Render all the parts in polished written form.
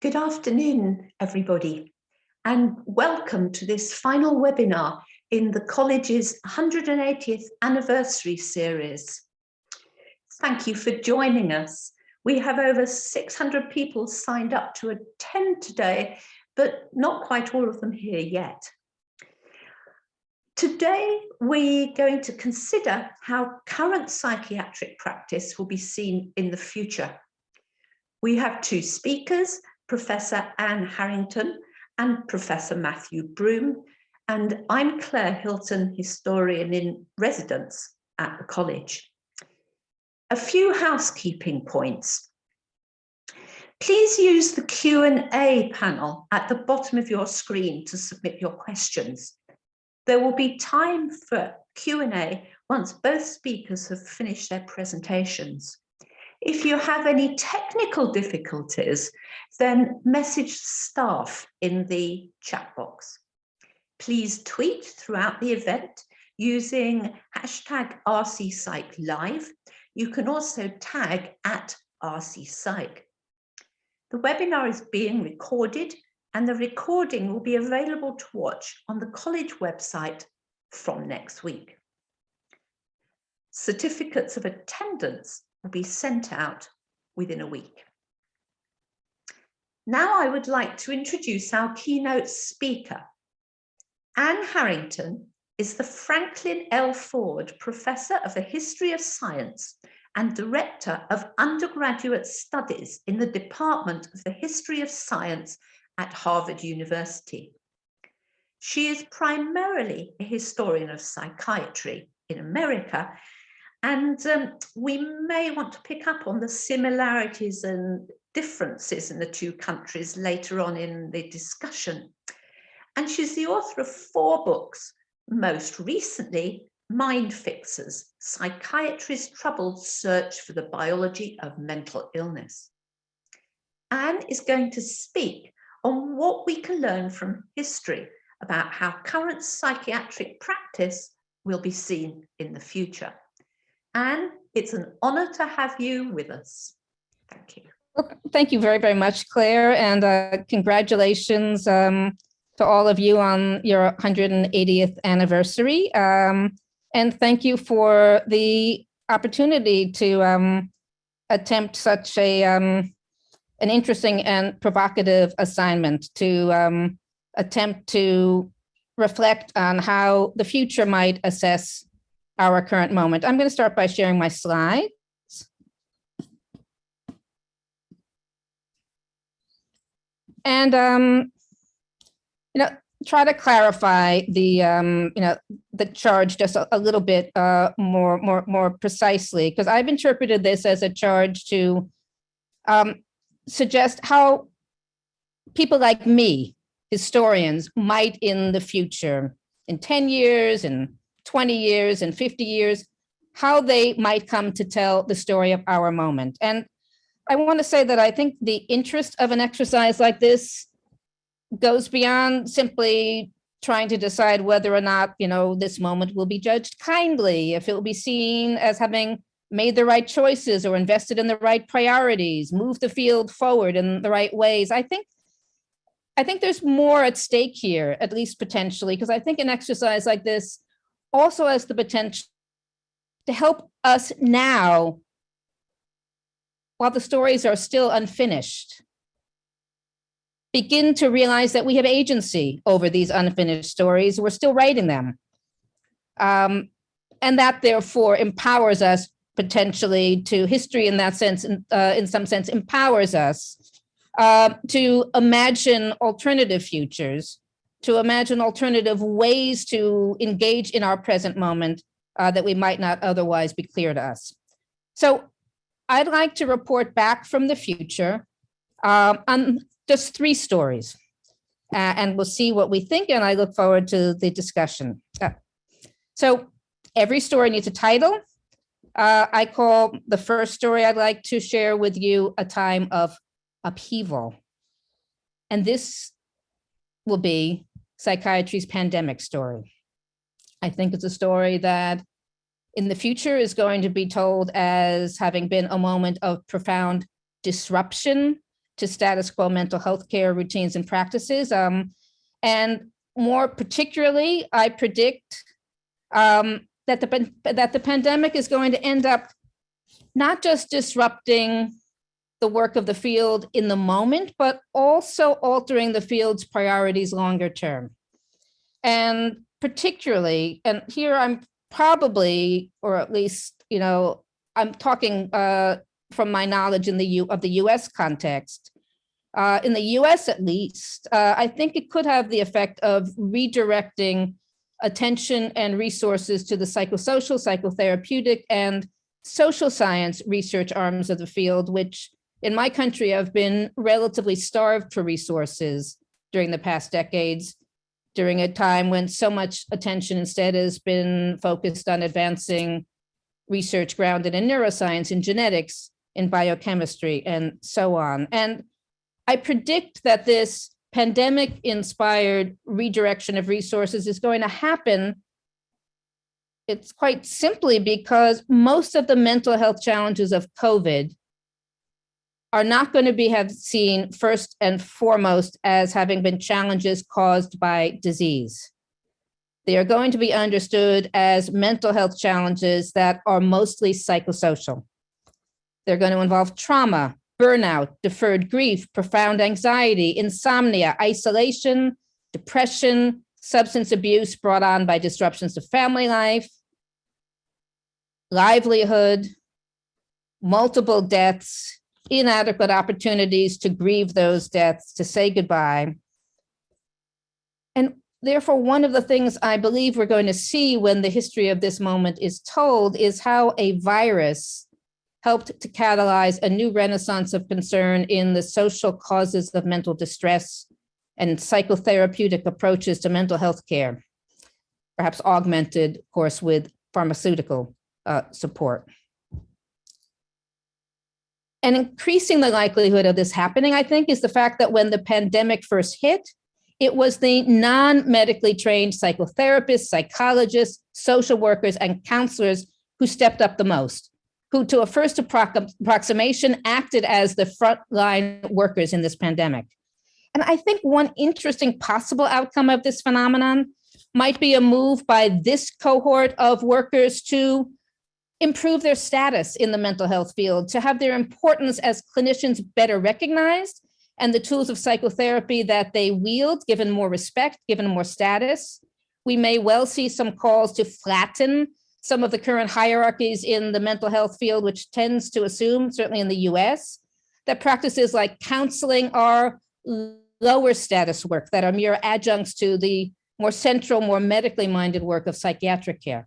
Good afternoon, everybody, and welcome to this final webinar in the college's 180th anniversary series. Thank you for joining us. We have over 600 people signed up to attend today, but not quite all of them here yet. Today, we're going to consider how current psychiatric practice will be seen in the future. We have two speakers, Professor Anne Harrington and Professor Matthew Broome, and I'm Claire Hilton, historian in residence at the college. A few housekeeping points. Please use the Q&A panel at the bottom of your screen to submit your questions. There will be time for Q&A once both speakers have finished their presentations. If you have any technical difficulties, then message staff in the chat box. Please tweet throughout the event using hashtag #RCPsychLive. You can also tag @RCPsych. The webinar is being recorded and the recording will be available to watch on the college website from next week. Certificates of attendance will be sent out within a week. Now I would like to introduce our keynote speaker. Anne Harrington is the Franklin L. Ford Professor of the History of Science and Director of Undergraduate Studies in the Department of the History of Science at Harvard University. She is primarily a historian of psychiatry in America, and we may want to pick up on the similarities and differences in the two countries later on in the discussion. And she's the author of 4 books, most recently, Mind Fixers, Psychiatry's Troubled Search for the Biology of Mental Illness. Anne is going to speak on what we can learn from history about how current psychiatric practice will be seen in the future. Anne, it's an honor to have you with us. Thank you. Well, thank you very, very much, Claire, and congratulations to all of you on your 180th anniversary. And thank you for the opportunity to attempt such an interesting and provocative assignment, to attempt to reflect on how the future might assess our current moment. I'm going to start by sharing my slides. And, try to clarify the, the charge just a little bit more precisely, because I've interpreted this as a charge to suggest how people like me, historians, might in the future, in 10 years, in 20 years, and 50 years, how they might come to tell the story of our moment. And I want to say that I think the interest of an exercise like this goes beyond simply trying to decide whether or not, this moment will be judged kindly, if it will be seen as having made the right choices or invested in the right priorities, moved the field forward in the right ways. I think there's more at stake here, at least potentially, because I think an exercise like this also has the potential to help us now, while the stories are still unfinished, begin to realize that we have agency over these unfinished stories. We're still writing them. And that therefore empowers us potentially to history in that sense, in some sense, empowers us to imagine alternative futures, to imagine alternative ways to engage in our present moment that we might not otherwise be clear to us. So I'd like to report back from the future on just 3 stories, and we'll see what we think, and I look forward to the discussion. So every story needs a title. I call the first story I'd like to share with you A Time of Upheaval. And this will be psychiatry's pandemic story. I think it's a story that in the future is going to be told as having been a moment of profound disruption, to status quo mental health care routines and practices. And more particularly, I predict that the pandemic is going to end up not just disrupting the work of the field in the moment, but also altering the field's priorities longer term. And particularly, and here I'm probably, or at least, I'm talking from my knowledge of the US context. In the US, at least, I think it could have the effect of redirecting attention and resources to the psychosocial, psychotherapeutic, and social science research arms of the field, which in my country have been relatively starved for resources during the past decades, during a time when so much attention instead has been focused on advancing research grounded in neuroscience, in genetics, in biochemistry, and so on. And I predict that this pandemic-inspired redirection of resources is going to happen. It's quite simply because most of the mental health challenges of COVID are not going to have seen first and foremost as having been challenges caused by disease. They are going to be understood as mental health challenges that are mostly psychosocial. They're going to involve trauma, burnout, deferred grief, profound anxiety, insomnia, isolation, depression, substance abuse brought on by disruptions to family life, livelihood, multiple deaths, inadequate opportunities to grieve those deaths, to say goodbye. And therefore, one of the things I believe we're going to see when the history of this moment is told is how a virus helped to catalyze a new renaissance of concern in the social causes of mental distress and psychotherapeutic approaches to mental health care, perhaps augmented, of course, with pharmaceutical support. And increasing the likelihood of this happening, I think, is the fact that when the pandemic first hit, it was the non-medically trained psychotherapists, psychologists, social workers, and counselors who stepped up the most, who to a first approximation acted as the frontline workers in this pandemic. And I think one interesting possible outcome of this phenomenon might be a move by this cohort of workers to improve their status in the mental health field, to have their importance as clinicians better recognized, and the tools of psychotherapy that they wield given more respect, given more status. We may well see some calls to flatten some of the current hierarchies in the mental health field, which tends to assume, certainly in the US, that practices like counseling are lower status work, that are mere adjuncts to the more central, more medically minded work of psychiatric care.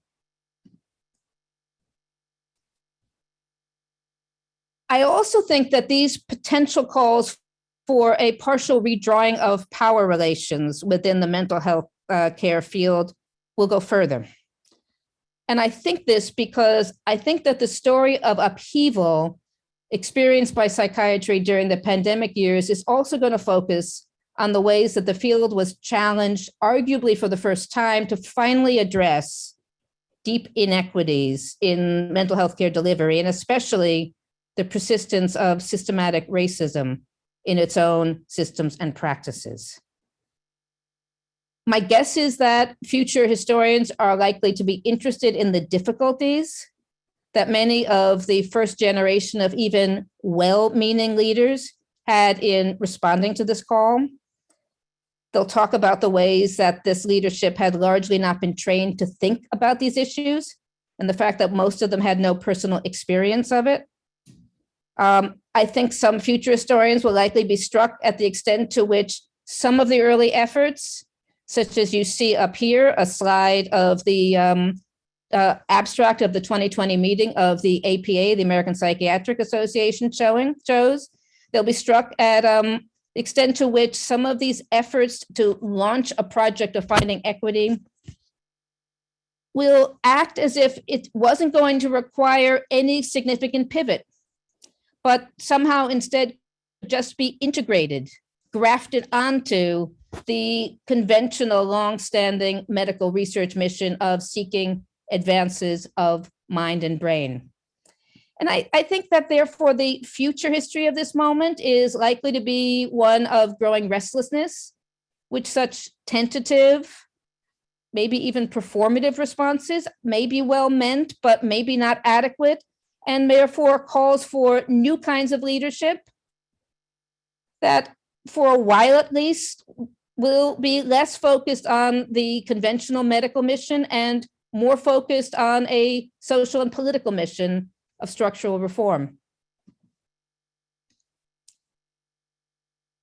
I also think that these potential calls for a partial redrawing of power relations within the mental health care field will go further. And I think this because I think that the story of upheaval experienced by psychiatry during the pandemic years is also going to focus on the ways that the field was challenged, arguably for the first time, to finally address deep inequities in mental health care delivery, and especially the persistence of systematic racism in its own systems and practices. My guess is that future historians are likely to be interested in the difficulties that many of the first generation of even well-meaning leaders had in responding to this call. They'll talk about the ways that this leadership had largely not been trained to think about these issues, and the fact that most of them had no personal experience of it. I think some future historians will likely be struck at the extent to which some of the early efforts, such as you see up here, a slide of the abstract of the 2020 meeting of the APA, the American Psychiatric Association, shows, they'll be struck at the extent to which some of these efforts to launch a project of finding equity will act as if it wasn't going to require any significant pivot, but somehow instead just be integrated, grafted onto the conventional long-standing medical research mission of seeking advances of mind and brain. And I think that therefore the future history of this moment is likely to be one of growing restlessness, with such tentative, maybe even performative responses may be well meant, but maybe not adequate, and therefore calls for new kinds of leadership that for a while at least will be less focused on the conventional medical mission and more focused on a social and political mission of structural reform.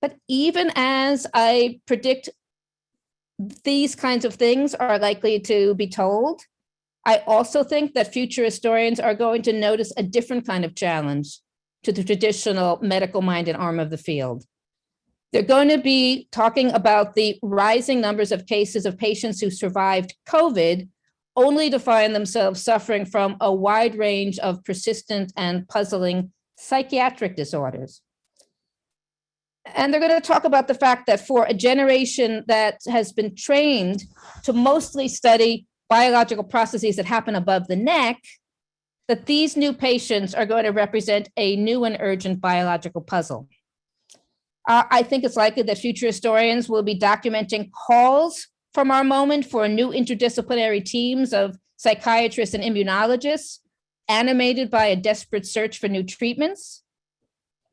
But even as I predict these kinds of things are likely to be told, I also think that future historians are going to notice a different kind of challenge to the traditional medical-minded arm of the field. They're going to be talking about the rising numbers of cases of patients who survived COVID only to find themselves suffering from a wide range of persistent and puzzling psychiatric disorders. And they're going to talk about the fact that for a generation that has been trained to mostly study biological processes that happen above the neck, that these new patients are going to represent a new and urgent biological puzzle. I think it's likely that future historians will be documenting calls from our moment for new interdisciplinary teams of psychiatrists and immunologists, animated by a desperate search for new treatments.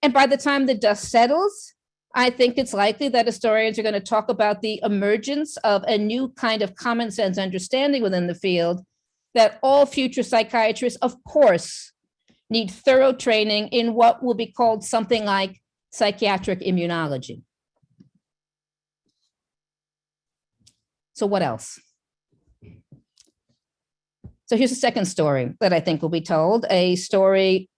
And by the time the dust settles, I think it's likely that historians are going to talk about the emergence of a new kind of common sense understanding within the field that all future psychiatrists, of course, need thorough training in what will be called something like psychiatric immunology. So what else? So here's a second story that I think will be told, a story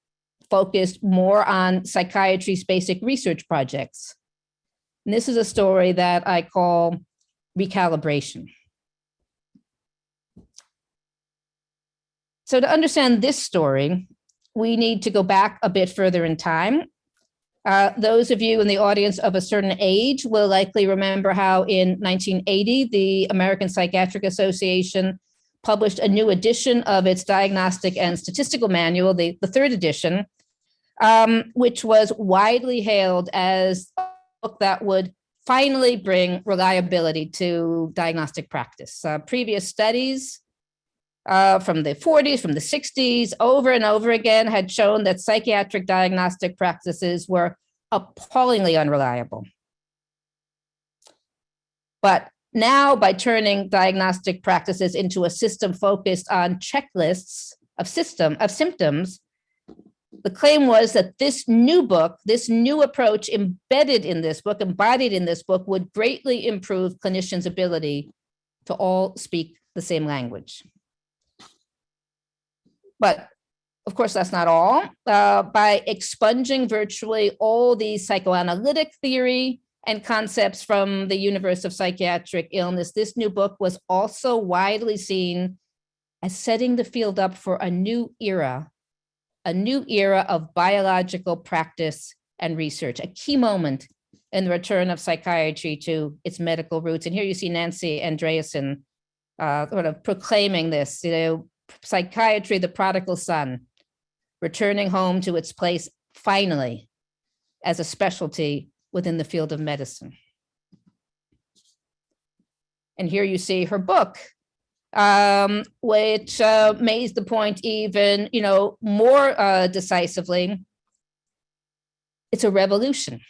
focused more on psychiatry's basic research projects. And this is a story that I call recalibration. So to understand this story, we need to go back a bit further in time. Those of you in the audience of a certain age will likely remember how in 1980, the American Psychiatric Association published a new edition of its Diagnostic and Statistical Manual, the third edition, which was widely hailed as a book that would finally bring reliability to diagnostic practice. Previous studies from the 40s, from the 60s, over and over again had shown that psychiatric diagnostic practices were appallingly unreliable. But now, by turning diagnostic practices into a system focused on checklists of symptoms, the claim was that this new book, this new approach embedded in this book, embodied in this book, would greatly improve clinicians' ability to all speak the same language. But of course, that's not all. By expunging virtually all the psychoanalytic theory and concepts from the universe of psychiatric illness, this new book was also widely seen as setting the field up for a new era of biological practice and research, a key moment in the return of psychiatry to its medical roots. And here you see Nancy Andreasen sort of proclaiming this, psychiatry, the prodigal son, returning home to its place finally as a specialty within the field of medicine. And here you see her book, which made the point even, more decisively. It's a revolution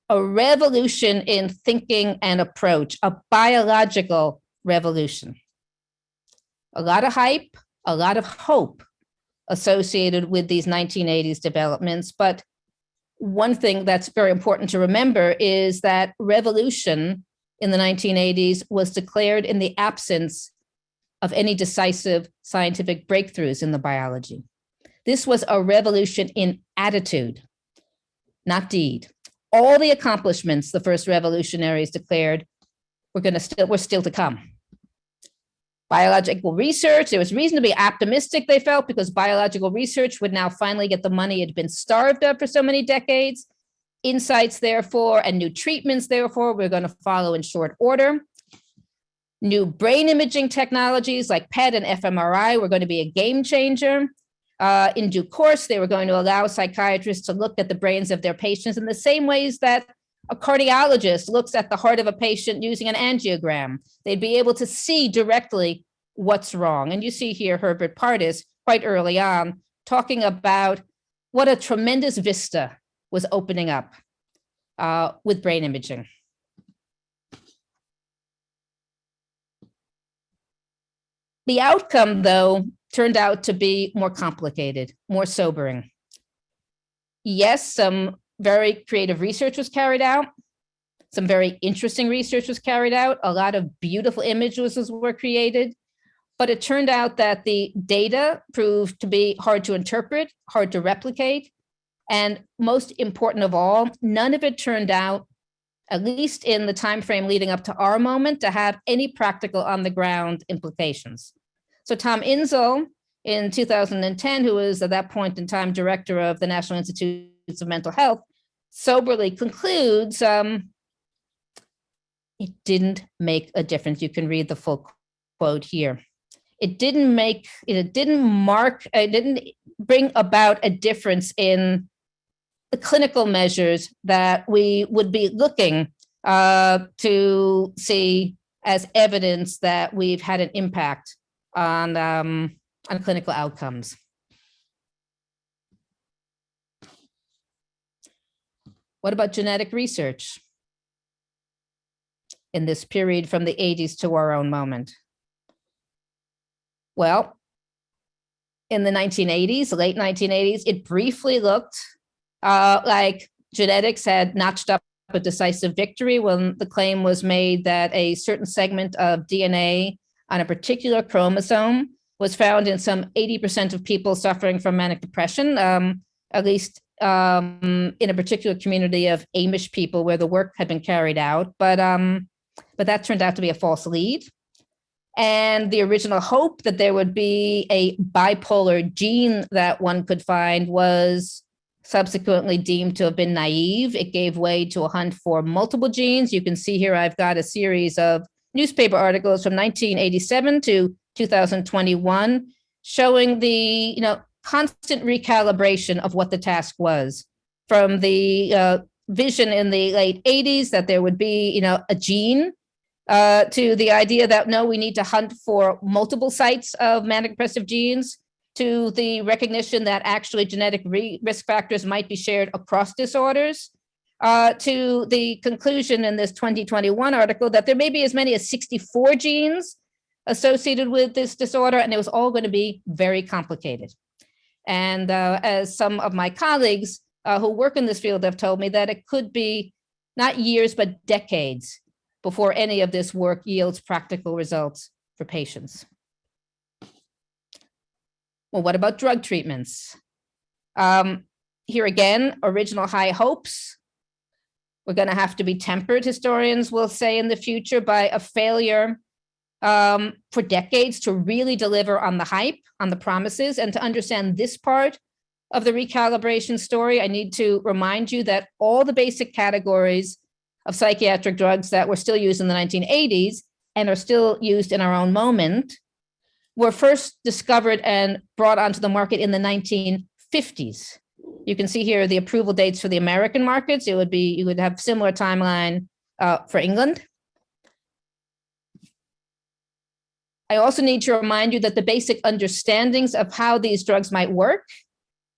in thinking and approach, a biological revolution. A lot of hype, a lot of hope associated with these 1980s developments. But one thing that's very important to remember is that revolution in the 1980s was declared in the absence of any decisive scientific breakthroughs in the biology. This was a revolution in attitude, not deed. All the accomplishments the first revolutionaries declared were still to come. Biological research, there was reason to be optimistic, they felt, because biological research would now finally get the money it had been starved of for so many decades. Insights, therefore, and new treatments, therefore, we're going to follow in short order. New brain imaging technologies like PET and fMRI were going to be a game changer. In due course, they were going to allow psychiatrists to look at the brains of their patients in the same ways that a cardiologist looks at the heart of a patient using an angiogram. They'd be able to see directly what's wrong. And you see here Herbert Pardes quite early on talking about what a tremendous vista was opening up with brain imaging. The outcome, though, turned out to be more complicated, more sobering. Yes, some very creative research was carried out. Some very interesting research was carried out. A lot of beautiful images were created. But it turned out that the data proved to be hard to interpret, hard to replicate. And most important of all, none of it turned out, at least in the time frame leading up to our moment, to have any practical on-the-ground implications. So Tom Insel, in 2010, who was at that point in time director of the National Institutes of Mental Health, soberly concludes it didn't make a difference. You can read the full quote here. It didn't bring about a difference in the clinical measures that we would be looking to see as evidence that we've had an impact on clinical outcomes. What about genetic research in this period from the 80s to our own moment? Well, in the 1980s, late 1980s, it briefly looked like genetics had notched up a decisive victory when the claim was made that a certain segment of DNA on a particular chromosome was found in some 80% of people suffering from manic depression, at least in a particular community of Amish people where the work had been carried out. But that turned out to be a false lead. And the original hope that there would be a bipolar gene that one could find was subsequently deemed to have been naive. It gave way to a hunt for multiple genes. You can see here I've got a series of newspaper articles from 1987 to 2021 showing the constant recalibration of what the task was, from the vision in the late 80s that there would be a gene, to the idea that no, we need to hunt for multiple sites of manic depressive genes, to the recognition that actually genetic risk factors might be shared across disorders, to the conclusion in this 2021 article that there may be as many as 64 genes associated with this disorder, and it was all going to be very complicated. And as some of my colleagues who work in this field have told me, that it could be not years, but decades before any of this work yields practical results for patients. Well, what about drug treatments? Here again, original high hopes. We're going to have to be tempered, historians will say in the future, by a failure for decades to really deliver on the hype, on the promises. And to understand this part of the recalibration story, I need to remind you that all the basic categories of psychiatric drugs that were still used in the 1980s and are still used in our own moment were first discovered and brought onto the market in the 1950s. You can see here the approval dates for the American markets. You would have similar timeline for England. I also need to remind you that the basic understandings of how these drugs might work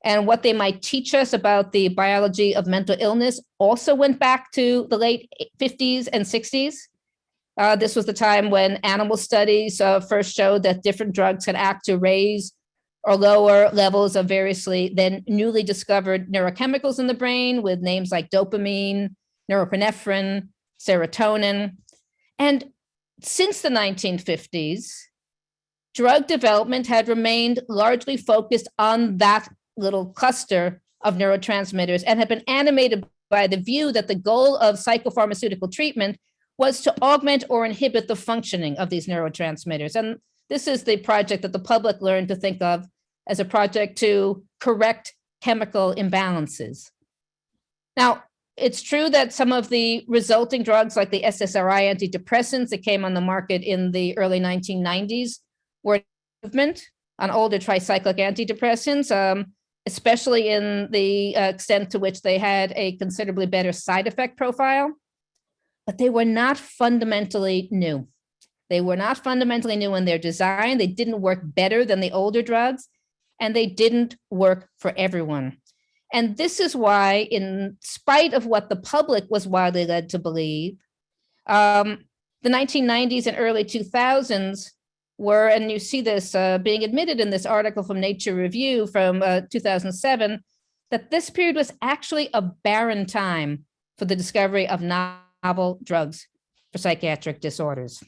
and what they might teach us about the biology of mental illness also went back to the late 50s and 60s. This was the time when animal studies first showed that different drugs could act to raise or lower levels of variously then newly discovered neurochemicals in the brain, with names like dopamine, norepinephrine, serotonin. And since the 1950s, drug development had remained largely focused on that little cluster of neurotransmitters and had been animated by the view that the goal of psychopharmaceutical treatment was to augment or inhibit the functioning of these neurotransmitters. And this is the project that the public learned to think of as a project to correct chemical imbalances. Now, it's true that some of the resulting drugs, like the SSRI antidepressants that came on the market in the early 1990s, were an improvement on older tricyclic antidepressants, especially in the extent to which they had a considerably better side effect profile. But they were not fundamentally new. They were not fundamentally new in their design. They didn't work better than the older drugs, and they didn't work for everyone. And this is why, in spite of what the public was widely led to believe, the 1990s and early 2000s were, and you see this being admitted in this article from Nature Review from 2007, that this period was actually a barren time for the discovery of novel drugs for psychiatric disorders.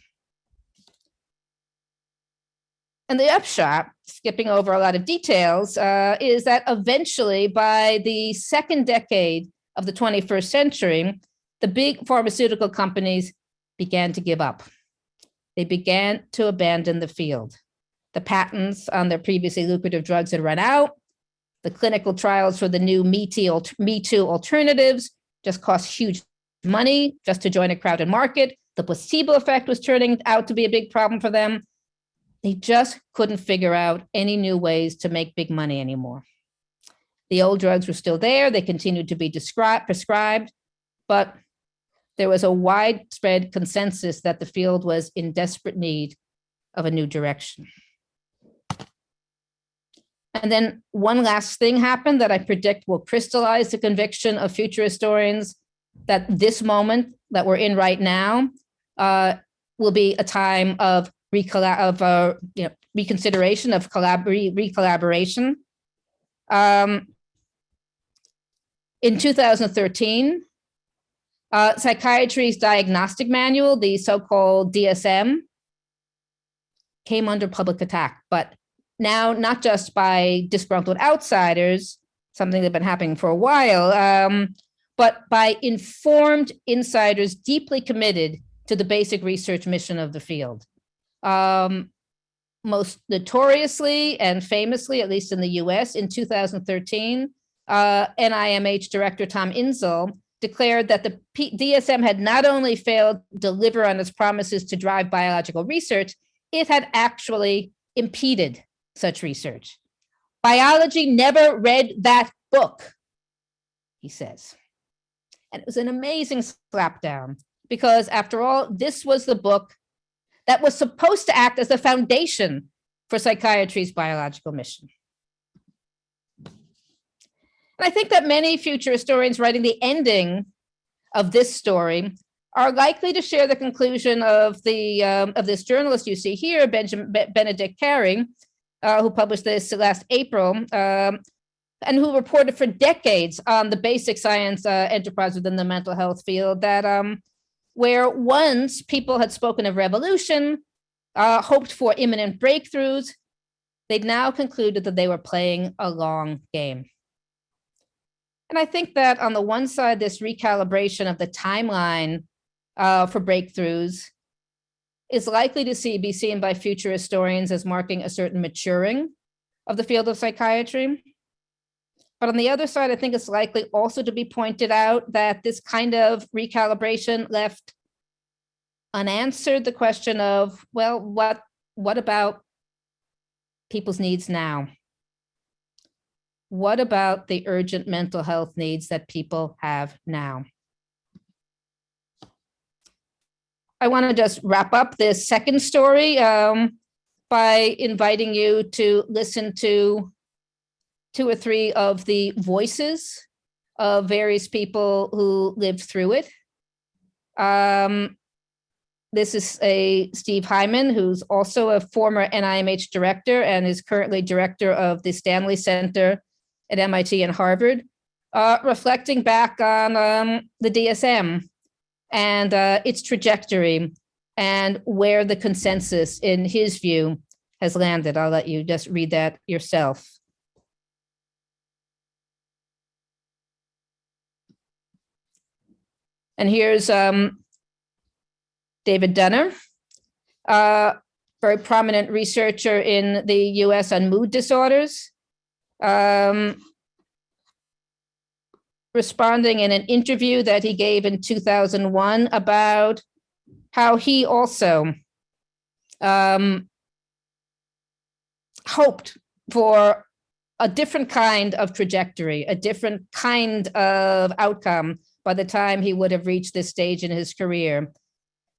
And the upshot, skipping over a lot of details, is that eventually, by the second decade of the 21st century, the big pharmaceutical companies began to give up. They began to abandon the field. The patents on their previously lucrative drugs had run out. The clinical trials for the new Me Too alternatives just cost huge money just to join a crowded market. The placebo effect was turning out to be a big problem for them. They just couldn't figure out any new ways to make big money anymore. The old drugs were still there. They continued to be prescribed, but there was a widespread consensus that the field was in desperate need of a new direction. And then one last thing happened that I predict will crystallize the conviction of future historians that this moment that we're in right now will be a time of reconsideration of recollaboration. In 2013, Psychiatry's diagnostic manual, the so-called DSM, came under public attack, but now not just by disgruntled outsiders, something that's been happening for a while, but by informed insiders deeply committed to the basic research mission of the field. Most notoriously and famously, at least in the US, in 2013, NIMH Director Tom Insel declared that the DSM had not only failed to deliver on its promises to drive biological research, it had actually impeded such research. Biology never read that book, he says. And it was an amazing slapdown because, after all, this was the book that was supposed to act as the foundation for psychiatry's biological mission. And I think that many future historians writing the ending of this story are likely to share the conclusion of this journalist you see here, Benedict Carey, who published this last April, and who reported for decades on the basic science enterprise within the mental health field, that where once people had spoken of revolution, hoped for imminent breakthroughs, they'd now concluded that they were playing a long game. And I think that on the one side, this recalibration of the timeline for breakthroughs is likely to be seen by future historians as marking a certain maturing of the field of psychiatry. But on the other side, I think it's likely also to be pointed out that this kind of recalibration left unanswered the question of, well, what about people's needs now? What about the urgent mental health needs that people have now? I want to just wrap up this second story by inviting you to listen to 2 or 3 of the voices of various people who lived through it. This is Steve Hyman, who's also a former NIMH director and is currently director of the Stanley Center at MIT and Harvard, reflecting back on the DSM and its trajectory and where the consensus, in his view, has landed. I'll let you just read that yourself. And here's David Dunham, very prominent researcher in the US on mood disorders, responding in an interview that he gave in 2001 about how he also hoped for a different kind of trajectory, a different kind of outcome by the time he would have reached this stage in his career.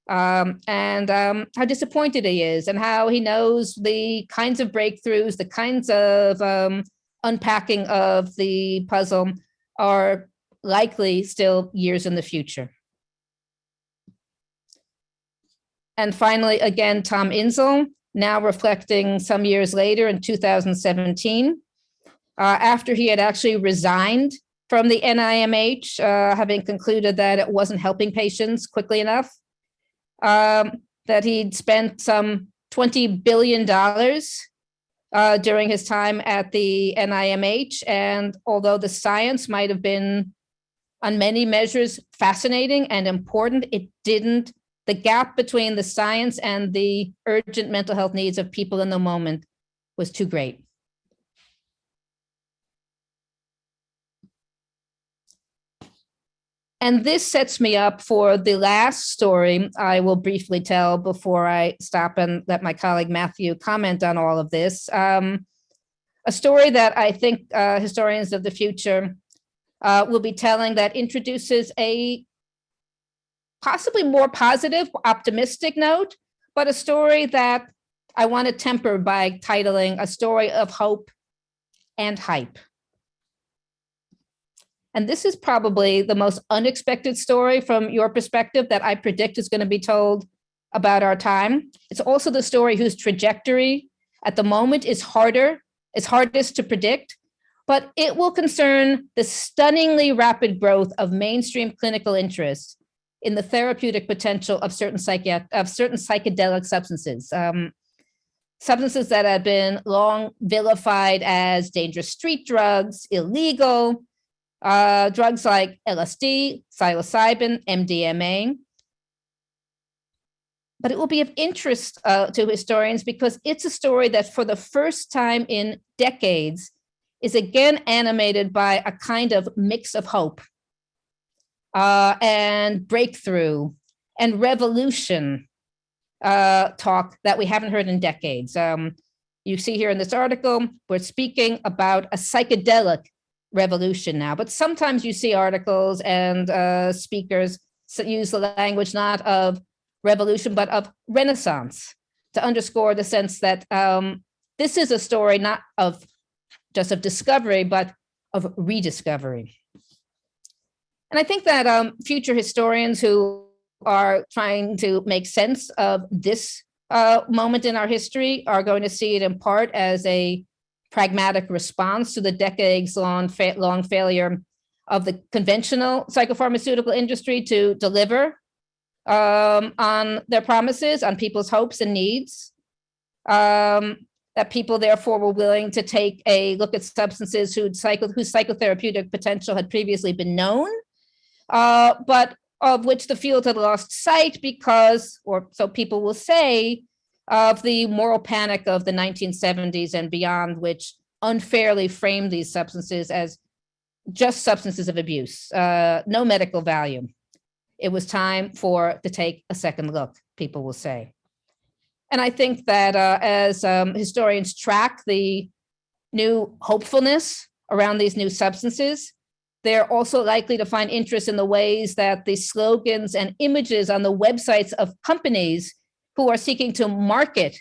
And how disappointed he is, and how he knows the kinds of breakthroughs, the kinds of unpacking of the puzzle are likely still years in the future. And finally, again, Tom Insel, now reflecting some years later in 2017, after he had actually resigned from the NIMH, having concluded that it wasn't helping patients quickly enough, that he'd spent some $20 billion during his time at the NIMH. And although the science might have been on many measures fascinating and important, it didn't, the gap between the science and the urgent mental health needs of people in the moment was too great. And this sets me up for the last story I will briefly tell before I stop and let my colleague Matthew comment on all of this. A story that I think historians of the future will be telling that introduces a possibly more positive, optimistic note, but a story that I want to temper by titling A Story of Hope and Hype. And this is probably the most unexpected story from your perspective that I predict is going to be told about our time. It's also the story whose trajectory at the moment is hardest to predict, but it will concern the stunningly rapid growth of mainstream clinical interest in the therapeutic potential of certain psychedelic substances. Substances that have been long vilified as dangerous street drugs, illegal, drugs like LSD, psilocybin, MDMA. But it will be of interest to historians because it's a story that for the first time in decades is again animated by a kind of mix of hope and breakthrough and revolution talk that we haven't heard in decades. You see here in this article, we're speaking about a psychedelic revolution now, but sometimes you see articles and speakers use the language not of revolution, but of renaissance to underscore the sense that this is a story not of just of discovery, but of rediscovery. And I think that future historians who are trying to make sense of this moment in our history are going to see it in part as a pragmatic response to the decades-long failure of the conventional psychopharmaceutical industry to deliver on their promises, on people's hopes and needs, that people therefore were willing to take a look at substances whose psychotherapeutic potential had previously been known, but of which the field had lost sight because, or so people will say, of the moral panic of the 1970s and beyond, which unfairly framed these substances as just substances of abuse, no medical value. It was time to take a second look, people will say. And I think that as historians track the new hopefulness around these new substances, they're also likely to find interest in the ways that the slogans and images on the websites of companies who are seeking to market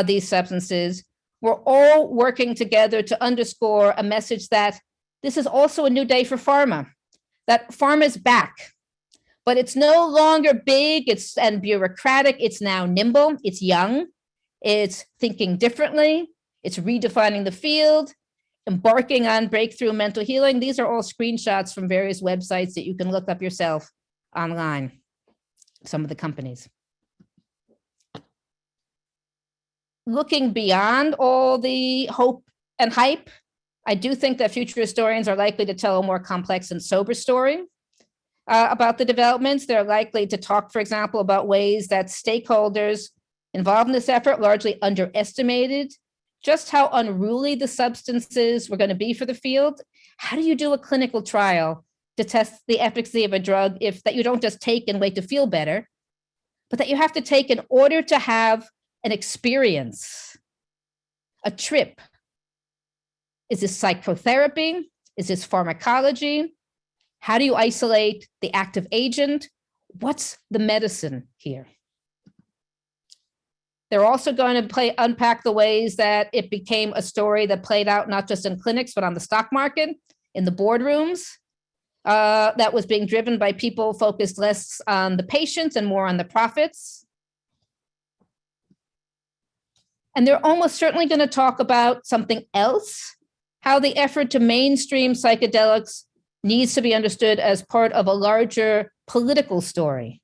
these substances were all working together to underscore a message that this is also a new day for pharma, that pharma is back, but it's no longer big and bureaucratic. It's now nimble, it's young, it's thinking differently, it's redefining the field, embarking on breakthrough mental healing. These are all screenshots from various websites that you can look up yourself online, some of the companies. Looking beyond all the hope and hype, I do think that future historians are likely to tell a more complex and sober story about the developments. They're likely to talk, for example, about ways that stakeholders involved in this effort largely underestimated just how unruly the substances were going to be for the field. How do you do a clinical trial to test the efficacy of a drug that you don't just take and wait to feel better, but that you have to take in order to have an experience? a trip? Is this psychotherapy? Is this pharmacology? How do you isolate the active agent? What's the medicine here? They're also going to unpack the ways that it became a story that played out not just in clinics, but on the stock market, in the boardrooms, that was being driven by people focused less on the patients and more on the profits. And they're almost certainly going to talk about something else, how the effort to mainstream psychedelics needs to be understood as part of a larger political story.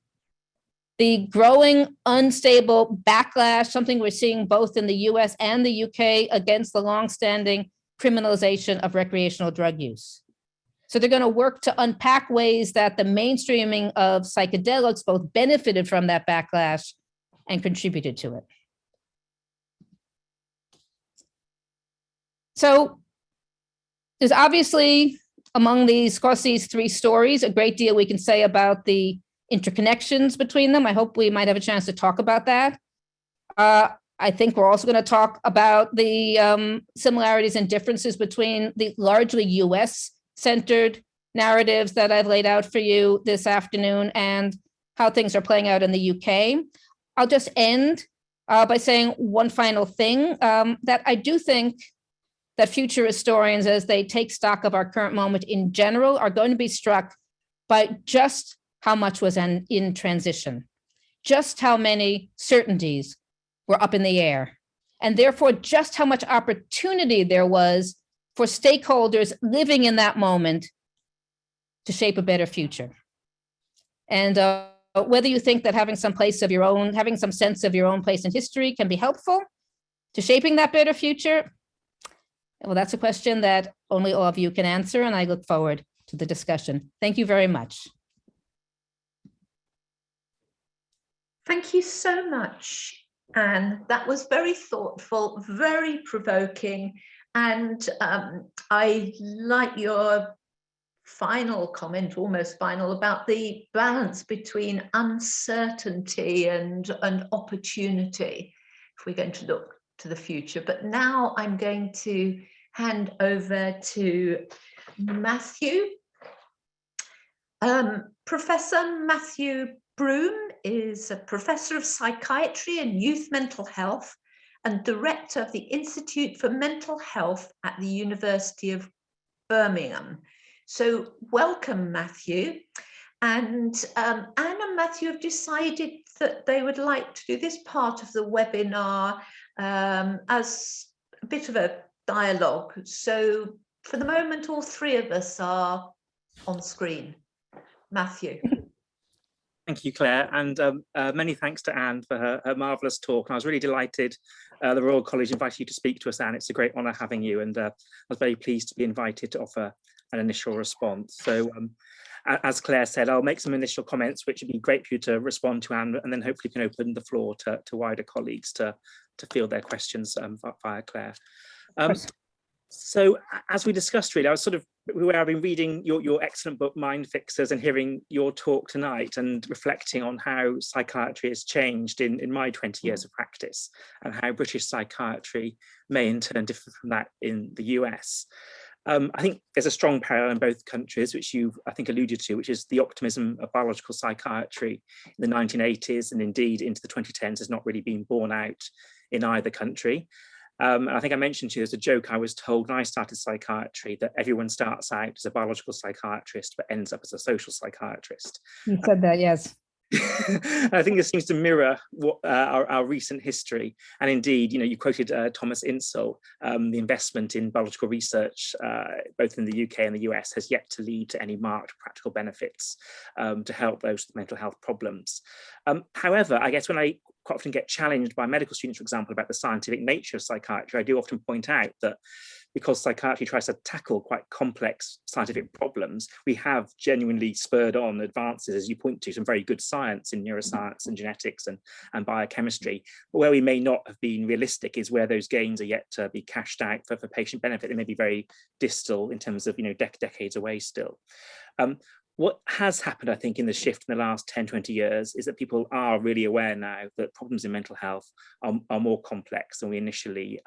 The growing unstable backlash, something we're seeing both in the US and the UK against the longstanding criminalization of recreational drug use. So they're going to work to unpack ways that the mainstreaming of psychedelics both benefited from that backlash and contributed to it. So there's obviously, across these three stories, a great deal we can say about the interconnections between them. I hope we might have a chance to talk about that. I think we're also going to talk about the similarities and differences between the largely US-centered narratives that I've laid out for you this afternoon and how things are playing out in the UK. I'll just end by saying one final thing, that I do think that future historians, as they take stock of our current moment in general, are going to be struck by just how much was in transition, just how many certainties were up in the air, and therefore just how much opportunity there was for stakeholders living in that moment to shape a better future. And whether you think that having some sense of your own place in history can be helpful to shaping that better future, well, that's a question that only all of you can answer, and I look forward to the discussion. Thank you very much. Thank you so much, Anne. That was very thoughtful, very provoking, and I like your final comment, almost final, about the balance between uncertainty and opportunity, if we're going to look to the future. But now I'm going to hand over to Matthew. Professor Matthew Broome is a professor of psychiatry and youth mental health and director of the Institute for Mental Health at the University of Birmingham. So welcome, Matthew. And Anne and Matthew have decided that they would like to do this part of the webinar as a bit of a dialogue. So for the moment, all three of us are on screen. Matthew. Thank you, Claire, and many thanks to Anne for her marvellous talk. And I was really delighted the Royal College invited you to speak to us, Anne. It's a great honour having you, and I was very pleased to be invited to offer an initial response. So as Claire said, I'll make some initial comments, which would be great for you to respond to, Anne, and then hopefully can open the floor to wider colleagues to field their questions via Claire. So as we discussed, really, I was where I've been reading your excellent book, Mind Fixers, and hearing your talk tonight and reflecting on how psychiatry has changed in my 20 years of practice and how British psychiatry may in turn differ from that in the US. I think there's a strong parallel in both countries, which you've, I think, alluded to, which is the optimism of biological psychiatry in the 1980s and indeed into the 2010s has not really been borne out in either country. I think I mentioned to you, there's a joke I was told when I started psychiatry that everyone starts out as a biological psychiatrist but ends up as a social psychiatrist. You said that, yes. I think this seems to mirror what our recent history, and indeed, you quoted Thomas Insull. The investment in biological research, both in the UK and the US, has yet to lead to any marked practical benefits to help those with mental health problems. However, I guess when I quite often get challenged by medical students, for example, about the scientific nature of psychiatry, I do often point out that because psychiatry tries to tackle quite complex scientific problems, we have genuinely spurred on advances, as you point to, some very good science in neuroscience and genetics and biochemistry. But where we may not have been realistic is where those gains are yet to be cashed out for patient benefit. They may be very distal in terms of decades away still. What has happened, I think, in the shift in the last 10, 20 years is that people are really aware now that problems in mental health are more complex than we initially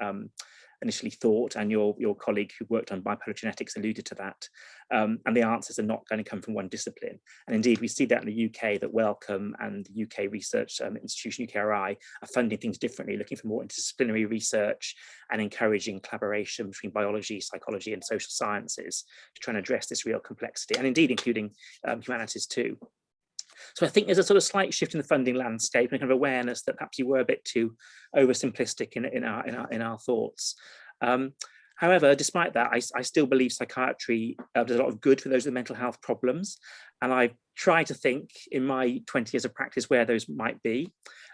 initially thought, and your colleague who worked on bipolar genetics alluded to that. And the answers are not going to come from one discipline. And indeed, we see that in the UK, that Wellcome and the UK research institution, UKRI, are funding things differently, looking for more interdisciplinary research and encouraging collaboration between biology, psychology, and social sciences to try and address this real complexity, and indeed including humanities too. So I think there's a sort of slight shift in the funding landscape and a kind of awareness that perhaps you were a bit too oversimplistic in our thoughts. However, despite that, I still believe psychiatry does a lot of good for those with mental health problems. And I try to think in my 20 years of practice where those might be.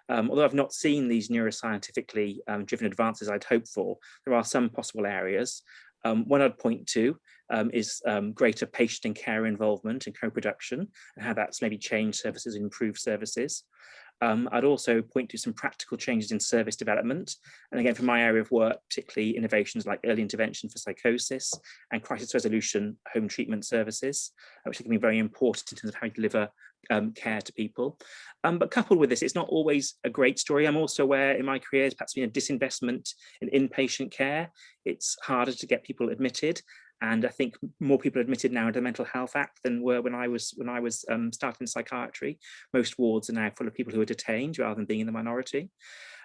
Although I've not seen these neuroscientifically driven advances I'd hoped for, there are some possible areas. One I'd point to is greater patient and care involvement and co-production, and how that's maybe changed services and improved services. I'd also point to some practical changes in service development. And again, from my area of work, particularly innovations like early intervention for psychosis and crisis resolution home treatment services, which can be very important in terms of how you deliver care to people. But coupled with this, it's not always a great story. I'm also aware in my career there's perhaps been a disinvestment in inpatient care. It's harder to get people admitted. And I think more people are admitted now into the Mental Health Act than were when I was starting psychiatry. Most wards are now full of people who are detained rather than being in the minority.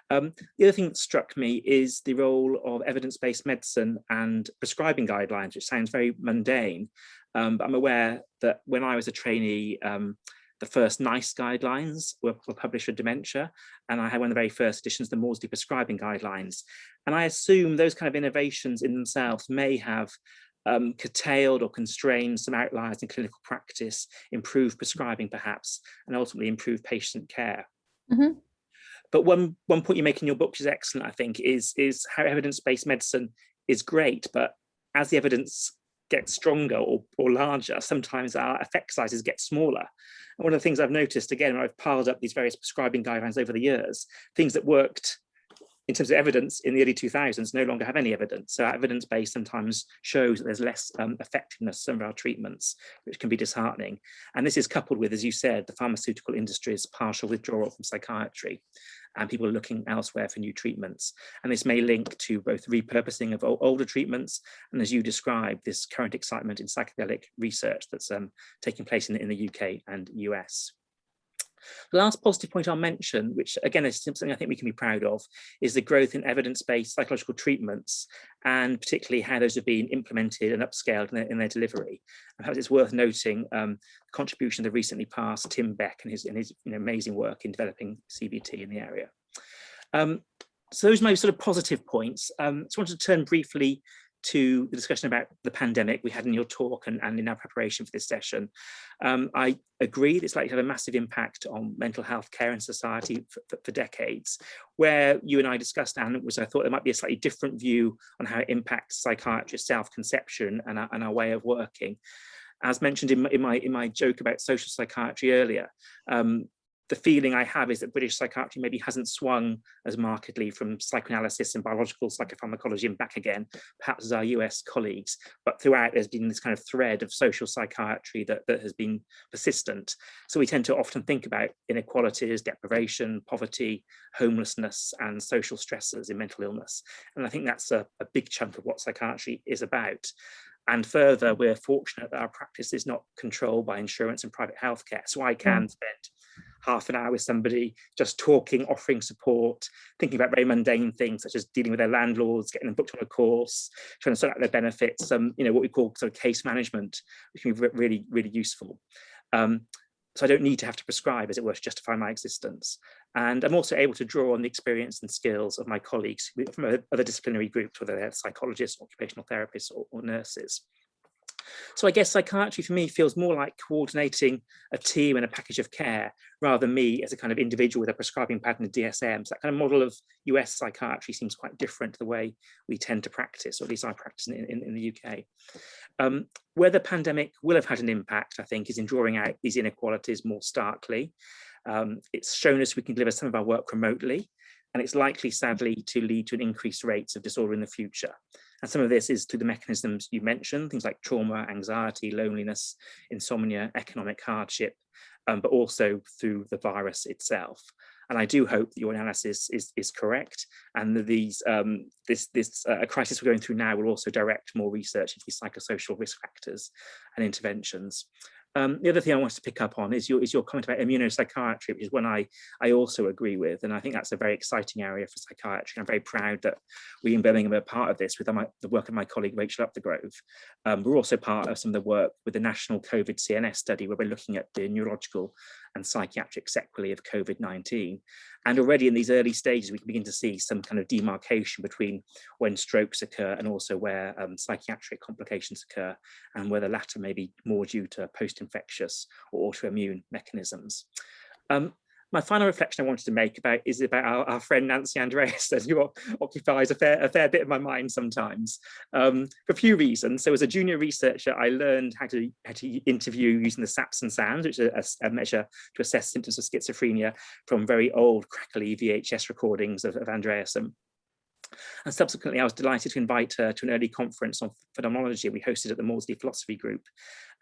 The other thing that struck me is the role of evidence-based medicine and prescribing guidelines, which sounds very mundane. But I'm aware that when I was a trainee, the first NICE guidelines were published for dementia, and I had one of the very first editions, the Maudsley prescribing guidelines. And I assume those kind of innovations in themselves may have curtailed or constrained some outliers in clinical practice, improve prescribing perhaps, and ultimately improve patient care. Mm-hmm. But one point you make in your book, which is excellent, I think, is how evidence-based medicine is great, but as the evidence gets stronger or larger, sometimes our effect sizes get smaller. And one of the things I've noticed, again, when I've piled up these various prescribing guidelines over the years, things that worked in terms of evidence in the early 2000s no longer have any evidence. So evidence-based sometimes shows that there's less effectiveness in some of our treatments, which can be disheartening. And this is coupled with, as you said, the pharmaceutical industry's partial withdrawal from psychiatry, and people are looking elsewhere for new treatments. And this may link to both repurposing of older treatments, and as you described, this current excitement in psychedelic research that's taking place in the UK and US. The last positive point I'll mention, which again is something I think we can be proud of, is the growth in evidence-based psychological treatments, and particularly how those have been implemented and upscaled in their delivery. And perhaps it's worth noting the contribution of the recently passed Tim Beck and his amazing work in developing CBT in the area. So those are my sort of positive points. I just wanted to turn briefly to the discussion about the pandemic we had in your talk and in our preparation for this session. I agree that it's likely to have a massive impact on mental health care in society for decades. Where you and I discussed, Anne, was I thought there might be a slightly different view on how it impacts psychiatrist self-conception and our way of working. As mentioned in my joke about social psychiatry earlier, the feeling I have is that British psychiatry maybe hasn't swung as markedly from psychoanalysis and biological psychopharmacology and back again, perhaps as our US colleagues, but throughout there's been this kind of thread of social psychiatry that has been persistent. So we tend to often think about inequalities, deprivation, poverty, homelessness, and social stressors in mental illness. And I think that's a big chunk of what psychiatry is about. And further, we're fortunate that our practice is not controlled by insurance and private healthcare. So I can spend half an hour with somebody just talking, offering support, thinking about very mundane things such as dealing with their landlords, getting them booked on a course, trying to sort out their benefits, what we call sort of case management, which can be really, really useful. So I don't need to have to prescribe, as it were, to justify my existence. And I'm also able to draw on the experience and skills of my colleagues from other disciplinary groups, whether they're psychologists, occupational therapists, or nurses. So I guess psychiatry for me feels more like coordinating a team and a package of care rather than me as a kind of individual with a prescribing pattern of DSM. So that kind of model of US psychiatry seems quite different to the way we tend to practice, or at least I practice in the UK. Where the pandemic will have had an impact, I think, is in drawing out these inequalities more starkly. It's shown us we can deliver some of our work remotely, and it's likely, sadly, to lead to an increased rates of disorder in the future. And some of this is through the mechanisms you mentioned, things like trauma, anxiety, loneliness, insomnia, economic hardship, but also through the virus itself. And I do hope that your analysis is correct, and that this crisis we're going through now will also direct more research into psychosocial risk factors and interventions. The other thing I wanted to pick up on is your comment about immunopsychiatry, which is one I also agree with, and I think that's a very exciting area for psychiatry. I'm very proud that we in Birmingham are part of this with the work of my colleague Rachel Upthegrove. We're also part of some of the work with the National COVID CNS study, where we're looking at the neurological and psychiatric sequelae of COVID-19. And already in these early stages, we can begin to see some kind of demarcation between when strokes occur and also where psychiatric complications occur, and where the latter may be more due to post-infectious or autoimmune mechanisms. My final reflection I wanted to make is about our friend Nancy Andreasen, who occupies a fair bit of my mind sometimes, for a few reasons. So as a junior researcher, I learned how to interview using the SAPS and SANS, which is a measure to assess symptoms of schizophrenia, from very old crackly VHS recordings of Andreasen. And subsequently, I was delighted to invite her to an early conference on phenomenology we hosted at the Maudsley Philosophy Group.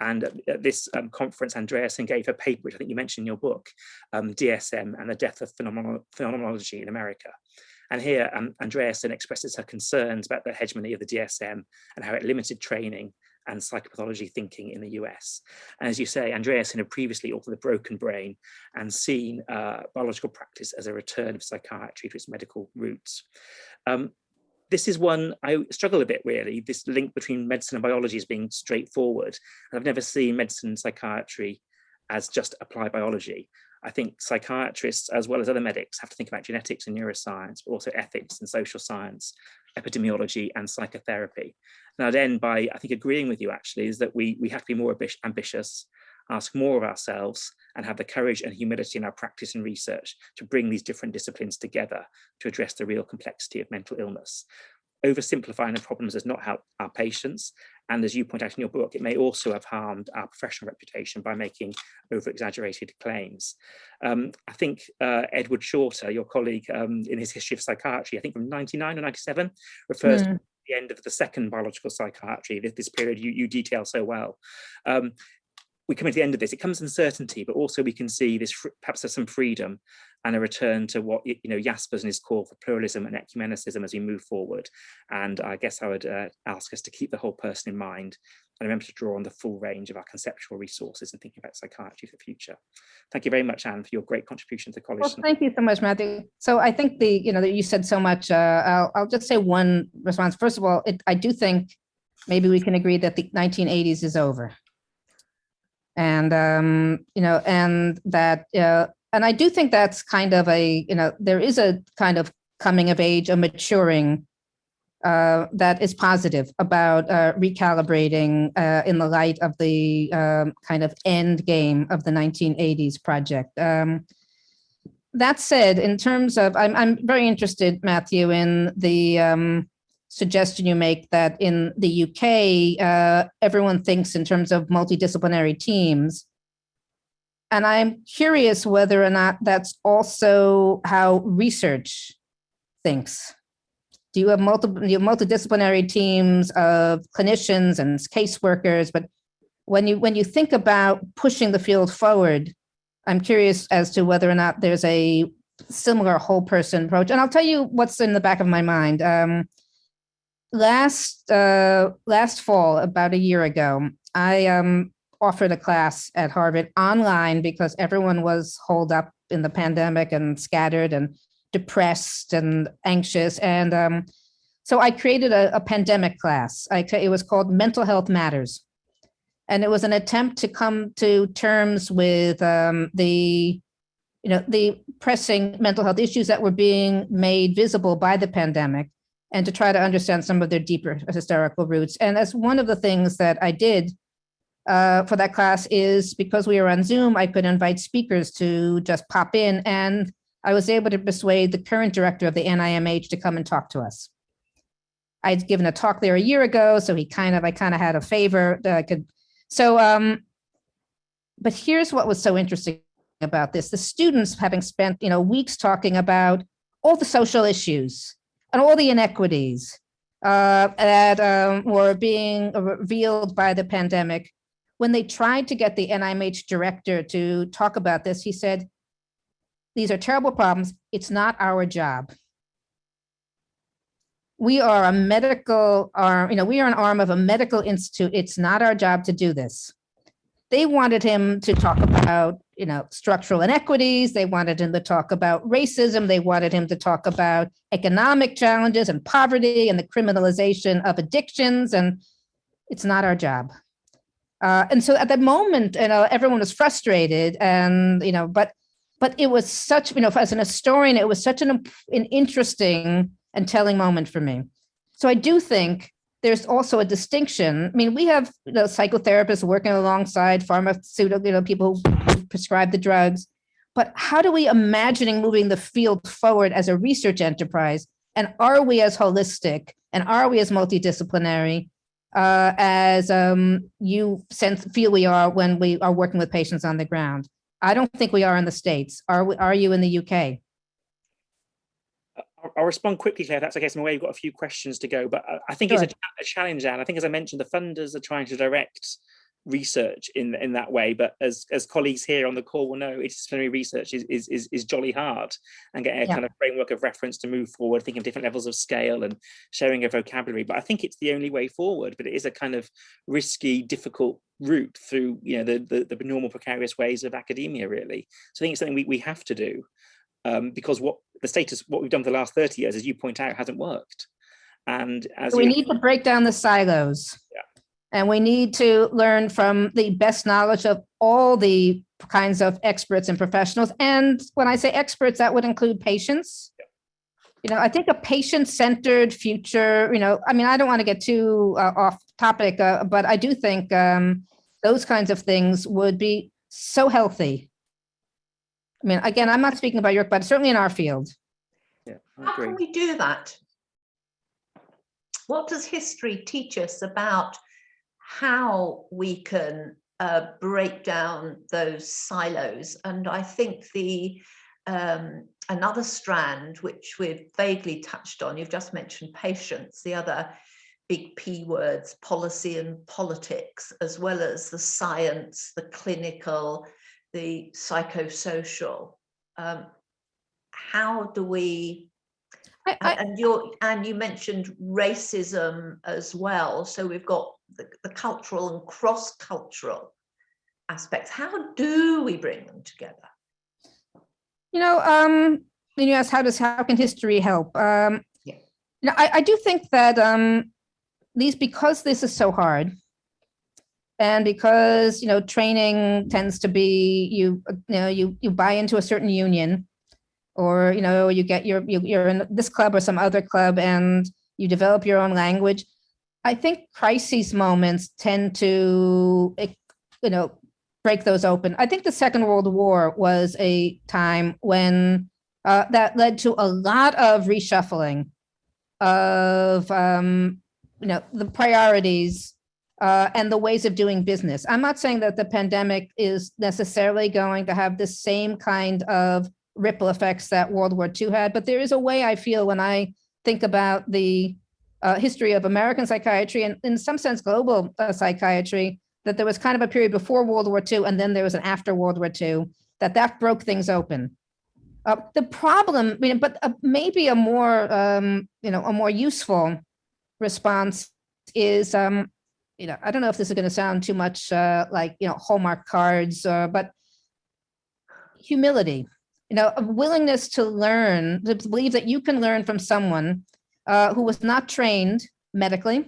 And at this conference, Andreasen gave her paper, which I think you mentioned in your book, DSM and the Death of Phenomenology in America. And here, Andreasen expresses her concerns about the hegemony of the DSM and how it limited training and psychopathology thinking in the US. And as you say, Andreasen had previously authored The Broken Brain and seen biological practice as a return of psychiatry to its medical roots. This is one I struggle a bit, really, this link between medicine and biology as being straightforward. I've never seen medicine and psychiatry as just applied biology. I think psychiatrists, as well as other medics, have to think about genetics and neuroscience, but also ethics and social science, epidemiology and psychotherapy. And I'd end by, I think, agreeing with you, actually, is that we have to be more ambitious, ask more of ourselves, and have the courage and humility in our practice and research to bring these different disciplines together to address the real complexity of mental illness. Oversimplifying the problems has not helped our patients, and as you point out in your book, it may also have harmed our professional reputation by making over-exaggerated claims. I think Edward Shorter, your colleague, in his History of Psychiatry, I think from 99 or 97, refers to the end of the second biological psychiatry, this period you detail so well. We come to the end of this, it comes uncertainty, but also we can see this, perhaps there's some freedom and a return to what, Jaspers and his call for pluralism and ecumenicism as we move forward. And I guess I would ask us to keep the whole person in mind and remember to draw on the full range of our conceptual resources and thinking about psychiatry for the future. Thank you very much, Anne, for your great contribution to the college. Well, thank you so much, Matthew. So I think that you said so much. I'll just say one response. First of all, I do think maybe we can agree that the 1980s is over. And, and that, and I do think that's kind of there is a kind of coming of age, a maturing that is positive about recalibrating in the light of the kind of end game of the 1980s project. That said, in terms of, I'm very interested, Matthew, in the suggestion you make that in the UK, everyone thinks in terms of multidisciplinary teams. And I'm curious whether or not that's also how research thinks. Do you have multidisciplinary teams of clinicians and caseworkers? But when you think about pushing the field forward, I'm curious as to whether or not there's a similar whole person approach. And I'll tell you what's in the back of my mind. Last fall, about a year ago, I offered a class at Harvard online because everyone was holed up in the pandemic and scattered and depressed and anxious. And so I created a pandemic class. It was called Mental Health Matters. And it was an attempt to come to terms with the pressing mental health issues that were being made visible by the pandemic, and to try to understand some of their deeper historical roots. And as one of the things that I did for that class is, because we were on Zoom, I could invite speakers to just pop in, and I was able to persuade the current director of the NIMH to come and talk to us. I'd given a talk there a year ago, so I kind of had a favor that I could. So, but here's what was so interesting about this. The students, having spent weeks talking about all the social issues and all the inequities that were being revealed by the pandemic, when they tried to get the NIMH director to talk about this, he said, these are terrible problems. It's not our job. We are a medical arm, we are an arm of a medical institute. It's not our job to do this. They wanted him to talk about, structural inequities. They wanted him to talk about racism. They wanted him to talk about economic challenges and poverty and the criminalization of addictions. And it's not our job. And so at that moment, everyone was frustrated, and but it was such, as an historian, it was such an interesting and telling moment for me. So I do think there's also a distinction. I mean, we have psychotherapists working alongside pharmaceutical, people who prescribe the drugs, but how do we imagining moving the field forward as a research enterprise? And are we as holistic and are we as multidisciplinary as you feel we are when we are working with patients on the ground? I don't think we are in the States. Are you in the UK? I'll respond quickly, Claire, if that's okay. So I'm aware you've got a few questions to go, but I think It's a challenge, Anne. I think, as I mentioned, the funders are trying to direct research in that way, but as colleagues here on the call will know, interdisciplinary research is jolly hard, and getting a kind of framework of reference to move forward, thinking of different levels of scale and sharing a vocabulary. But I think it's the only way forward, but it is a kind of risky, difficult route through the normal precarious ways of academia, really. So I think it's something we have to do, because what we've done for the last 30 years, as you point out, hasn't worked. And as we need to break down the silos. Yeah. And we need to learn from the best knowledge of all the kinds of experts and professionals. And when I say experts, that would include patients. Yeah. I think a patient-centered future, I don't want to get too off topic, but I do think those kinds of things would be so healthy. I mean, again, I'm not speaking about York, but certainly in our field. Yeah, how can we do that? What does history teach us about how we can break down those silos? And I think another strand, which we've vaguely touched on, you've just mentioned patients, the other big P words, policy and politics, as well as the science, the clinical, the psychosocial. How do we, and you mentioned racism as well. So we've got the cultural and cross-cultural aspects. How do we bring them together? You asked how can history help? I do think that because this is so hard, and because training tends to be you buy into a certain union, or you get you're in this club or some other club, and you develop your own language. I think crisis moments tend to break those open. I think the Second World War was a time when that led to a lot of reshuffling of the priorities and the ways of doing business. I'm not saying that the pandemic is necessarily going to have the same kind of ripple effects that World War II had, but there is a way I feel when I think about the history of American psychiatry and in some sense global psychiatry, that there was kind of a period before World War II and then there was an after World War II, that broke things open. The problem, maybe a more useful response is, I don't know if this is going to sound too much like Hallmark cards, but humility, a willingness to learn, to believe that you can learn from someone who was not trained medically,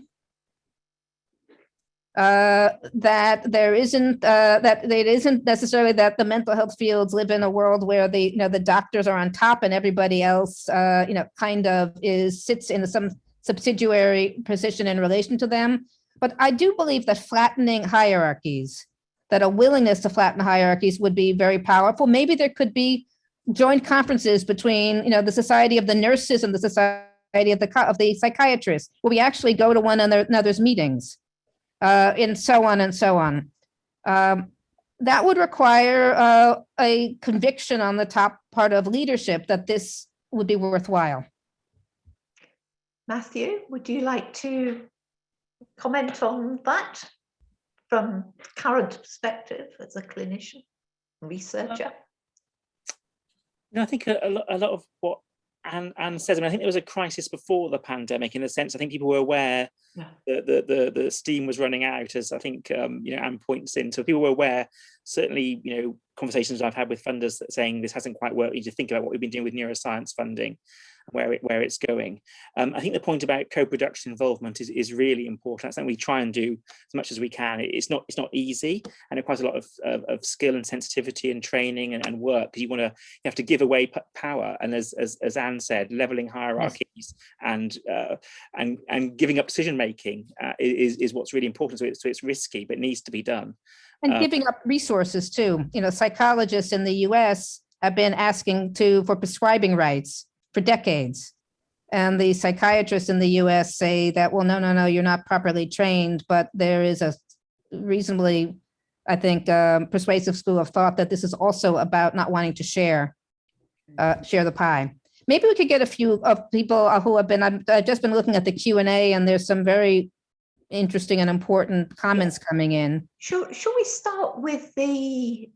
that there isn't that it isn't necessarily that the mental health fields live in a world where the doctors are on top and everybody else kind of sits in some subsidiary position in relation to them. But I do believe that flattening hierarchies, that a willingness to flatten hierarchies would be very powerful. Maybe there could be joint conferences between the Society of the Nurses and the Society of the Psychiatrists, where we actually go to one another's meetings. And so on and so on. That would require a conviction on the top part of leadership that this would be worthwhile. Matthew, would you like to comment on that from current perspective as a clinician, researcher? No, I think a lot of what Anne says, I mean, I think there was a crisis before the pandemic, in the sense I think people were aware that the steam was running out, as I think Anne points in. So people were aware. Certainly, conversations I've had with funders that saying this hasn't quite worked. You need to think about what we've been doing with neuroscience funding, where it's going. I think the point about co-production involvement is really important. That's something we try and do as much as we can. It's not easy, and it requires a lot of skill and sensitivity and training and work, because you have to give away power. And as Anne said, leveling hierarchies and giving up decision making is what's really important. So it's risky, but it needs to be done. And giving up resources too. Psychologists in the US have been asking for prescribing rights for decades. And the psychiatrists in the US say that, well, no, you're not properly trained, but there is a reasonably, I think, persuasive school of thought that this is also about not wanting to share the pie. Maybe we could get a few of people who have been, I've just been looking at the Q&A, and there's some very interesting and important comments coming in. Should we start with the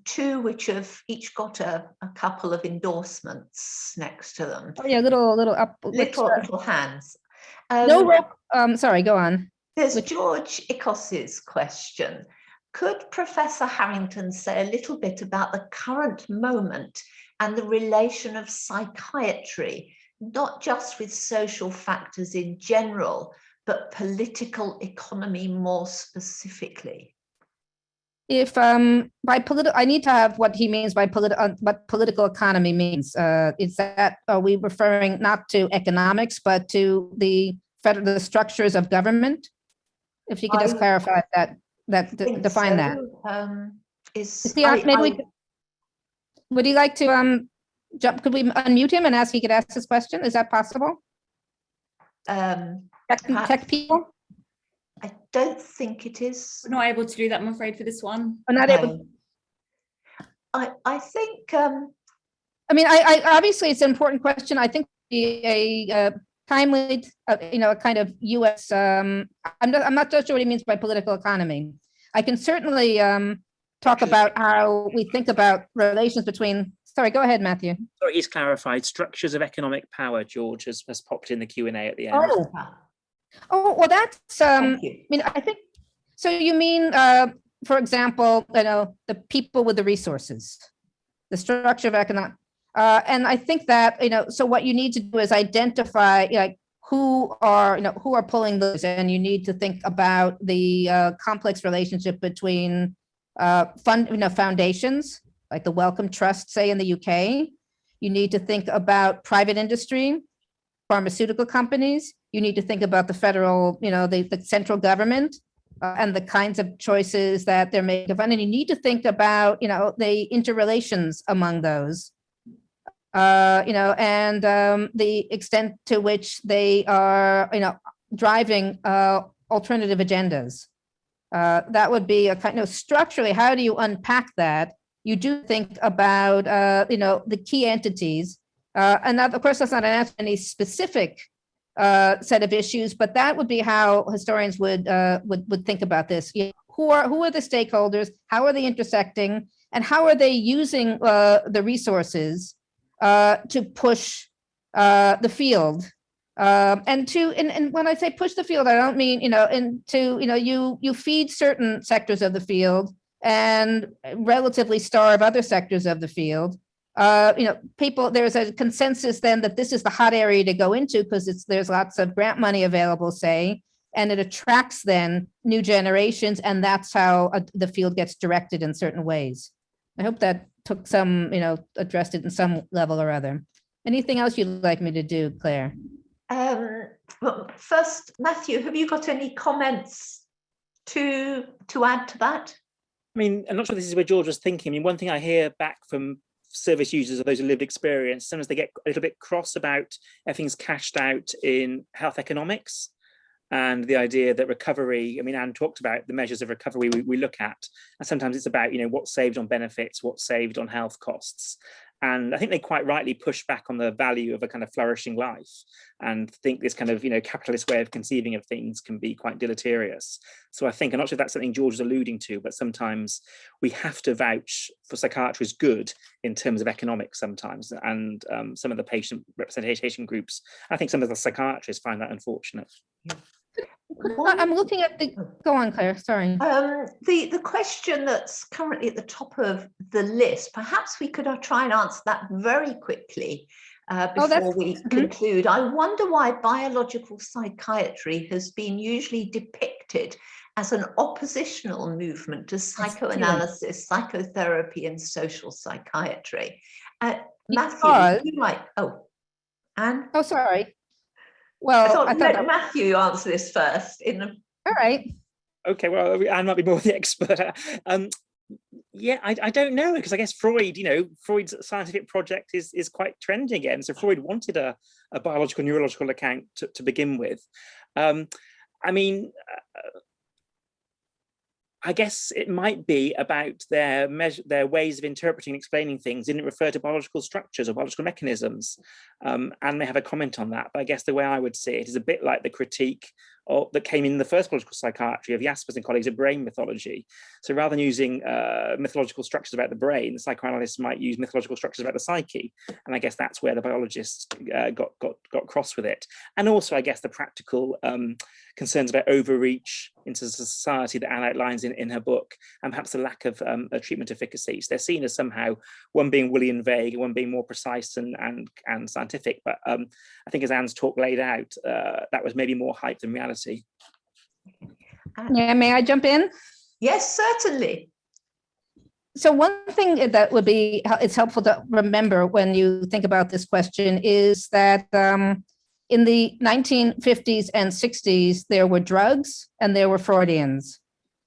two which have each got a couple of endorsements next to them? Oh yeah, little hands. Sorry, go on. There's George Icos's question. Could Professor Harrington say a little bit about the current moment and the relation of psychiatry, not just with social factors in general, but political economy more specifically? If by political, I need to have what he means by what political economy means. Is that, are we referring not to economics, but to the structures of government? If you could just clarify define that. Would he like to jump? Could we unmute him and ask? He could ask his question. Is that possible? Tech people? I don't think it is. We're not able to do that, I'm afraid, for this one. We're not able. I think. I mean, I obviously it's an important question. I think a timely, a kind of U.S. I'm not so sure what he means by political economy. I can certainly talk about how we think about relations between. Sorry, go ahead, Matthew. Sorry, he's clarified structures of economic power. George has popped in the Q&A at the end. Oh, well, that's. I mean, I think. So you mean, for example, the people with the resources, the structure of economic, and I think that so what you need to do is identify who are pulling those, and you need to think about the complex relationship between foundations, like the Wellcome Trust, say in the UK. You need to think about private industry, pharmaceutical companies. You need to think about the federal, the central government and the kinds of choices that they're making. And you need to think about, the interrelations among those, and the extent to which they are, driving alternative agendas. That would be a kind of structurally, how do you unpack that? You do think about, the key entities. And that, of course, that's not an answer to any specific set of issues, but that would be how historians would think about this. Who are the stakeholders? How are they intersecting? And how are they using the resources to push the field? And when I say push the field, I don't mean you feed certain sectors of the field and relatively starve other sectors of the field. People, there's a consensus then that this is the hot area to go into because there's lots of grant money available, say, and it attracts then new generations, and that's how the field gets directed in certain ways. I hope that took some, addressed it in some level or other. Anything else you'd like me to do, Claire? Well, first, Matthew, have you got any comments to add to that? I mean, I'm not sure this is where George was thinking. I mean, one thing I hear back from service users or those with lived experience, sometimes they get a little bit cross about everything's cashed out in health economics and the idea that recovery, I mean, Anne talked about the measures of recovery we look at, and sometimes it's about, what's saved on benefits, what's saved on health costs. And I think they quite rightly push back on the value of a kind of flourishing life and think this kind of, capitalist way of conceiving of things can be quite deleterious. So I think, I'm not sure if that's something George was alluding to, but sometimes we have to vouch for psychiatry as good in terms of economics sometimes. And some of the patient representation groups, I think some of the psychiatrists find that unfortunate. I'm looking at the, go on, Claire, sorry. The question that's currently at the top of the list, perhaps we could try and answer that very quickly before we conclude. I wonder why biological psychiatry has been usually depicted as an oppositional movement to psychoanalysis, psychotherapy, and social psychiatry. Matthew, you might, Anne? Oh, sorry. Well, I thought let Matthew answer this first. All right. Okay, well, Anne might be more the expert. Yeah, I don't know, because I guess Freud, Freud's scientific project is quite trendy again. So Freud wanted a biological neurological account to begin with. I guess it might be about their ways of interpreting and explaining things didn't refer to biological structures or biological mechanisms, and they have a comment on that. But I guess the way I would see it is a bit like the critique that came in the first biological psychiatry of Jaspers and colleagues of brain mythology. So rather than using mythological structures about the brain, the psychoanalysts might use mythological structures about the psyche, and I guess that's where the biologists got cross with it. And also, I guess, the practical concerns about overreach into society that Anne outlines in her book, and perhaps the lack of a treatment efficacy. So they're seen as somehow one being woolly and vague, and one being more precise and scientific. But I think, as Anne's talk laid out, that was maybe more hype than reality. Yeah, may I jump in? Yes, certainly. So one thing that would be, it's helpful to remember when you think about this question is that in the 1950s and 60s, there were drugs and there were Freudians.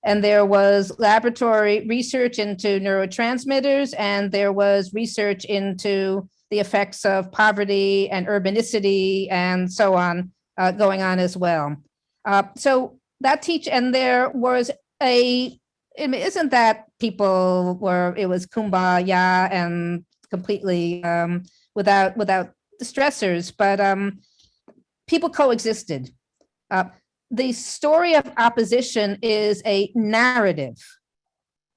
And there was laboratory research into neurotransmitters, and there was research into the effects of poverty and urbanicity and so on going on as well. So that and there was it isn't that people it was kumbaya and completely without stressors, but people coexisted. The story of opposition is a narrative,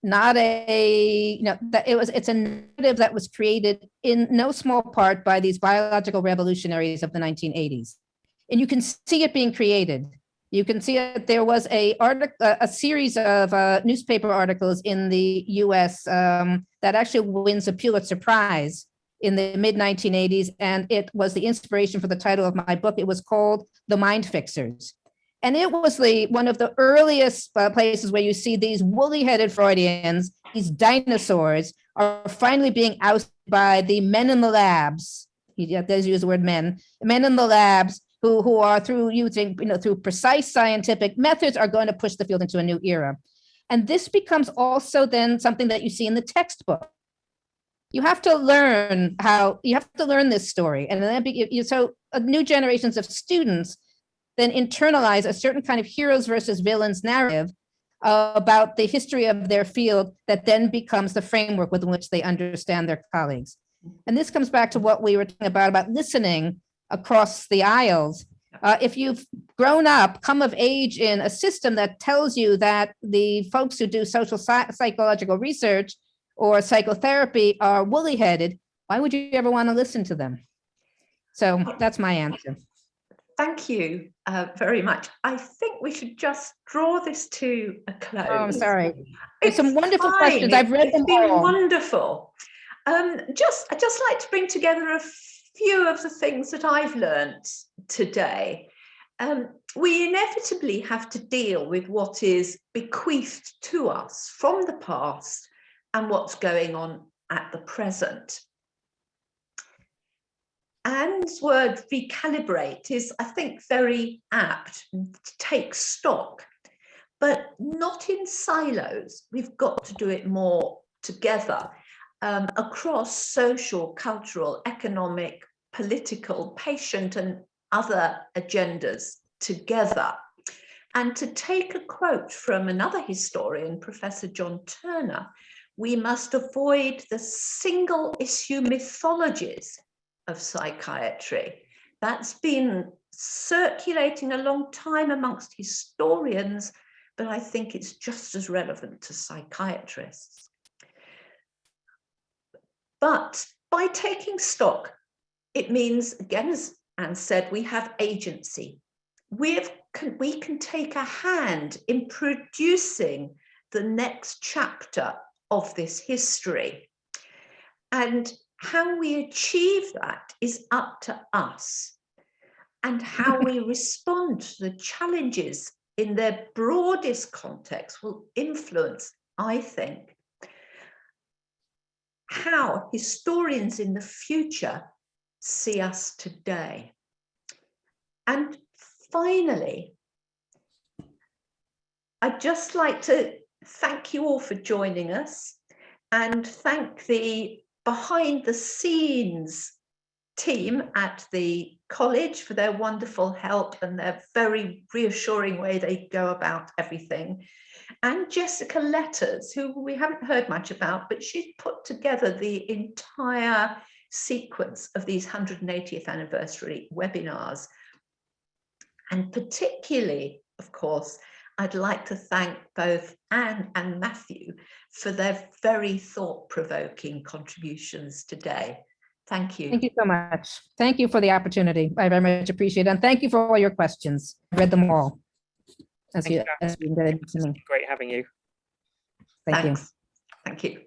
not it's a narrative that was created in no small part by these biological revolutionaries of the 1980s. And you can see it being created. You can see it. There was a series of newspaper articles in the US that actually wins a Pulitzer Prize in the mid-1980s, and it was the inspiration for the title of my book. It was called The Mind Fixers. And it was one of the earliest places where you see these woolly-headed Freudians, these dinosaurs, are finally being ousted by the men in the labs. He does use the word men in the labs, who are through precise scientific methods are going to push the field into a new era. And this becomes also then something that you see in the textbook. You have to learn this story. And then new generations of students then internalize a certain kind of heroes versus villains narrative about the history of their field that then becomes the framework within which they understand their colleagues. And this comes back to what we were talking about listening across the aisles. If you've grown up, come of age in a system that tells you that the folks who do social psychological research or psychotherapy are woolly-headed, why would you ever want to listen to them? So that's my answer. Thank you very mujust. I think we should just draw this to a close. Oh, I'm sorry. There's some wonderful questions. I've read them all. It's been wonderful. I'd just like to bring together a few of the things that I've learned today. We inevitably have to deal with what is bequeathed to us from the past and what's going on at the present. Anne's word recalibrate is, I think, very apt to take stock, but not in silos. We've got to do it more together across social, cultural, economic, political, patient, and other agendas together. And to take a quote from another historian, Professor John Turner, We must avoid the single issue mythologies of psychiatry. That's been circulating a long time amongst historians, but I think it's just as relevant to psychiatrists. But by taking stock, it means, again, as Anne said, we have agency. We can take a hand in producing the next chapter of this history. And how we achieve that is up to us. And how we respond to the challenges in their broadest context will influence, I think, how historians in the future see us today. And finally, I'd just like to thank you all for joining us and thank the behind the scenes team at the college for their wonderful help and their very reassuring way they go about everything. And Jessica Letters, who we haven't heard much about, but she's put together the entire sequence of these 180th anniversary webinars. And particularly, of course, I'd like to thank both Anne and Matthew for their very thought-provoking contributions today. Thank you. Thank you so much. Thank you for the opportunity. I very much appreciate it. And thank you for all your questions. I read them all. As you did to me. Great having you. Thank you. Thank you.